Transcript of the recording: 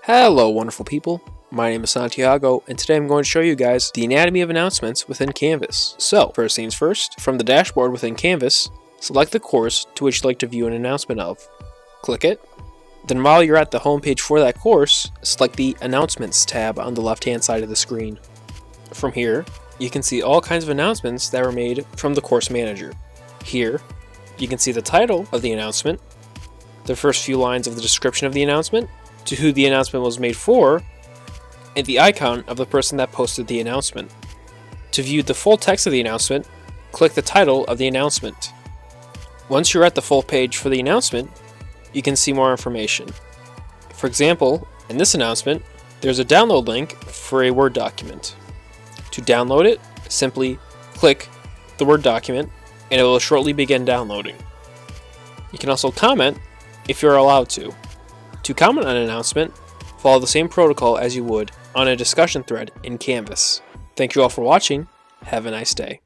Hello wonderful people, my name is Santiago and today I'm going to show you guys the anatomy of announcements within Canvas. So first things first, from the dashboard within Canvas, select the course to which you'd like to view an announcement of. Click it. Then while you're at the home page for that course, select the Announcements tab on the left hand side of the screen. From here, you can see all kinds of announcements that were made from the course manager. Here, you can see the title of the announcement, the first few lines of the description of the announcement, to who the announcement was made for, and the icon of the person that posted the announcement. To view the full text of the announcement, click the title of the announcement. Once you're at the full page for the announcement, you can see more information. For example, in this announcement, there's a download link for a Word document. To download it, simply click the Word document and it will shortly begin downloading. You can also comment if you're allowed to. To comment on an announcement, follow the same protocol as you would on a discussion thread in Canvas. Thank you all for watching. Have a nice day.